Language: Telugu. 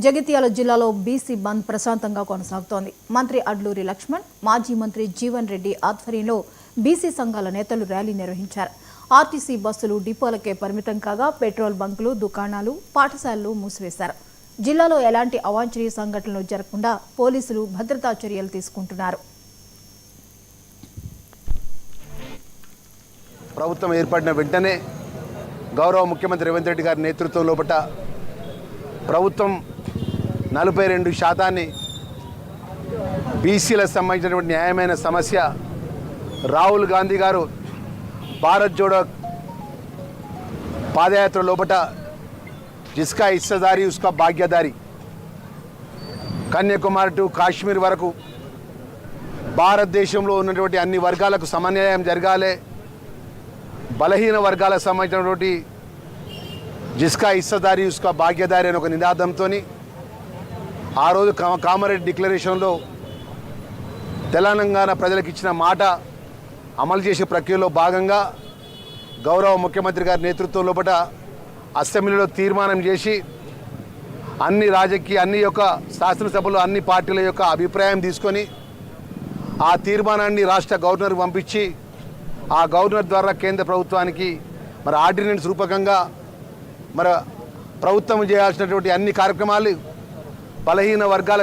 జగిత్యాల జిల్లాలో బీసీ బంద్ ప్రశాంతంగా కొనసాగుతోంది. మంత్రి అడ్లూరి లక్ష్మణ్, మాజీ మంత్రి జీవన్ రెడ్డి ఆధ్వర్యంలో బీసీ సంఘాల నేతలు ర్యాలీ నిర్వహించారు. ఆర్టీసీ బస్సులు డిపోలకే పరిమితం కాగా పెట్రోల్ బంకులు, దుకాణాలు, పాఠశాలలు మూసివేశారు. జిల్లాలో ఎలాంటి అవాంఛనీయ సంఘటనలు జరగకుండా పోలీసులు భద్రతా చర్యలు తీసుకుంటున్నారు. ప్రభుత్వం ఏర్పడిన వెంటనే గౌరవ ముఖ్యమంత్రి రేవంత్ రెడ్డి గారి నేతృత్వంలో ప్రభుత్వం 42% బీసీలకు సంబంధించినటువంటి న్యాయమైన సమస్య రాహుల్ గాంధీ గారు భారత్ జోడో పాదయాత్ర లోపట జిస్కా హిస్సాదారి ఉస్కా భాగ్యదారి కన్యాకుమారి టు కాశ్మీర్ వరకు భారతదేశంలో ఉన్నటువంటి అన్ని వర్గాలకు సమన్వయం జరగాలి, బలహీన వర్గాలకు సంబంధించినటువంటి జిస్కా హిస్సాదారి ఉస్కా భాగ్యదారి అనే ఒక నినాదంతో ఆ రోజు కామారెడ్డి డిక్లరేషన్లో తెలంగాణ ప్రజలకు ఇచ్చిన మాట అమలు చేసే ప్రక్రియలో భాగంగా గౌరవ ముఖ్యమంత్రి గారి నేతృత్వంలో అసెంబ్లీలో తీర్మానం చేసి అన్ని యొక్క శాసనసభలో అన్ని పార్టీల యొక్క అభిప్రాయం తీసుకొని ఆ తీర్మానాన్ని రాష్ట్ర గవర్నర్కి పంపించి ఆ గవర్నర్ ద్వారా కేంద్ర ప్రభుత్వానికి ఆర్డినెన్స్ రూపకంగా ప్రభుత్వం చేయాల్సినటువంటి అన్ని కార్యక్రమాలు బలహీన వర్గాల